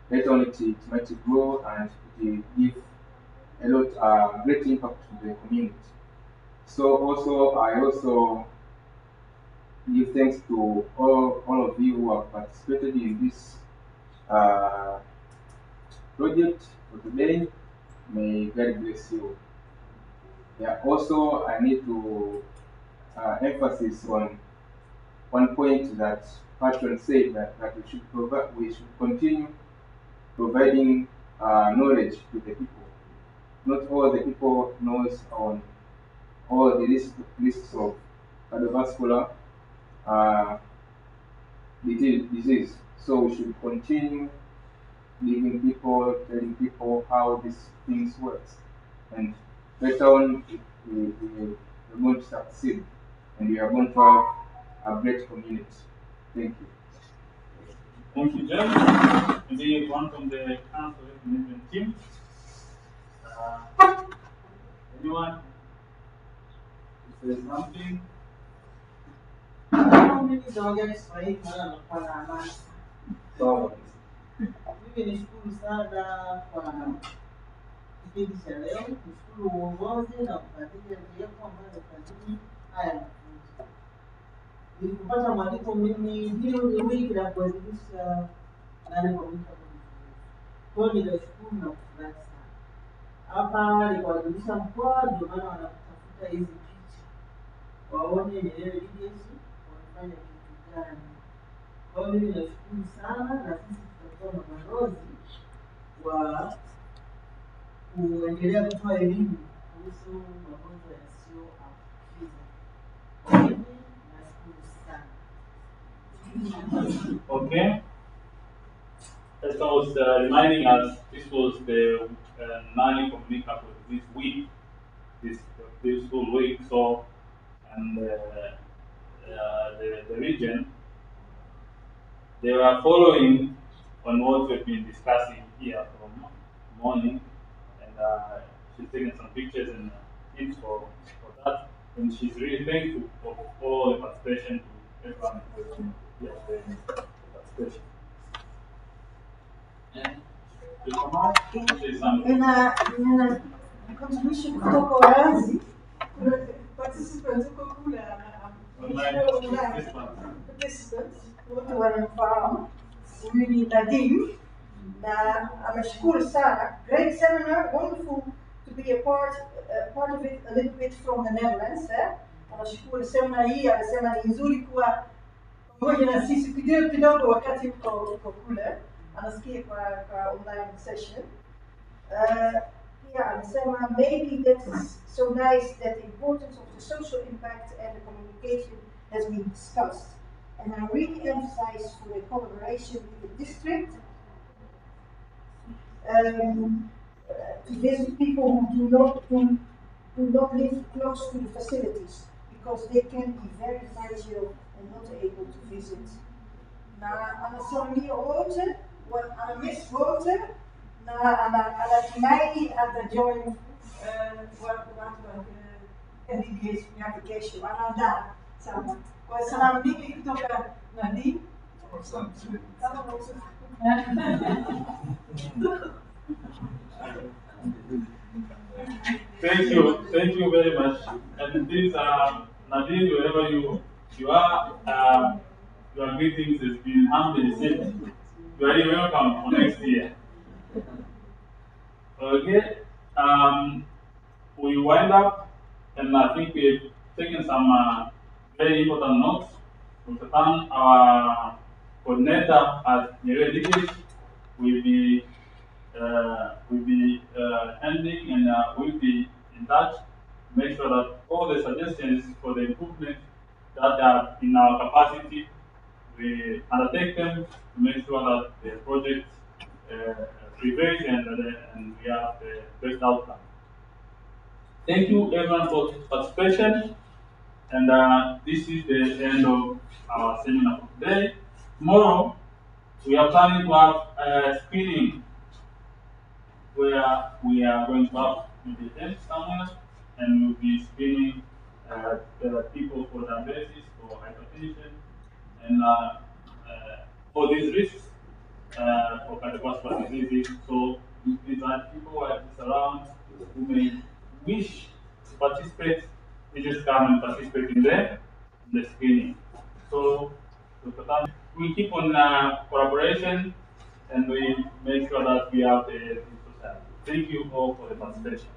later on it might grow and it give a lot great impact to the community. So also I also give thanks to all of you who have participated in this project for today. May God bless you. Yeah, also I need to emphasize on one point that Patron said, that we should continue providing knowledge to the people. Not all the people knows on all the lists of cardiovascular disease. So we should continue telling people how these things works, and later on we're going to succeed, and we are going to have a great community. Thank you. Thank you, James. Maybe one from the council management team. Anyone? Is there something? Mimi nitaongea Kiswahili maana nakuwa na amani. Mimi nishukuru sana kwa kipindi cha leo, nishukuru uongozi na mfadhili aliyeko ambaye amefadhili haya mafunzo. Nilikupata mwaliko mimi hiyo wiki la kuadhimisha nane kwa mwaka. Kwa hiyo ninashukuru na kufurahi sana. hapa ni kuwajulisha mkoa, ndio maana wanatafuta hizi picha waone Nyerere Legacy wamefanya kitu gani. Kwa hiyo mimi nashukuru sana, na sisi tutakuwa mabalozi wa kuendelea kutoa elimu kuhusu magonjwa yasiyoambukiza. Mimi nashukuru sana. Okay. As I was reminding us, this was the non-communicable this week, this whole week. So, and the region, they were following on what we've been discussing here from morning, and she's taking some pictures and tips for that, and she's really thankful for all the participation to everyone here the participation. And to come out, say something. Nina contribution kutoka Uholanzi. Kuna participants huko kule participants wote wanamfahamu. Huyu ni Nadim na ameshukuru sana. Great seminar, wonderful to be a part of it, a little bit from the Netherlands. Anashukuru seminar hii, anasema ni nzuri kuwa pamoja na sisi kidogo wakati uko kule. Anasikia kwa online session. Yeah, anasema maybe that's so nice that the importance of the social impact and the communication has been discussed. And I really emphasize for the collaboration with the district to visit people who do not live close to the facilities because they can be very fragile and not able to visit. Na anasema meer wote, miss wote, na anatumai atajoin candidates application. Anaandaa sana. Kwa salamu nyingi kutoka Nadim. Thank you very much. And this Nadine, wherever you are, your greetings has been humbly received. You are really welcome for next year. Okay. We wind up, and I think we've taken some very important notes. We thank our coordinator at Nyerere Legacy. We'll be ending, and we'll be in touch. Make sure that all the suggestions for the improvement that are in our capacity, we undertake them to make sure that the project prevails and we have the best outcome. Thank you everyone for participation, and this is the end of our seminar for today. Tomorrow, we are planning to have a screening where we are going to have maybe a tent somewhere, and we'll be screening the people for diabetes, for hypertension, and for these risks for cardiovascular diseases. So these are people who are around who may wish to participate. They just come and participate in the screening. So we keep on collaboration, and we make sure that we have the society. Thank you all for the participation.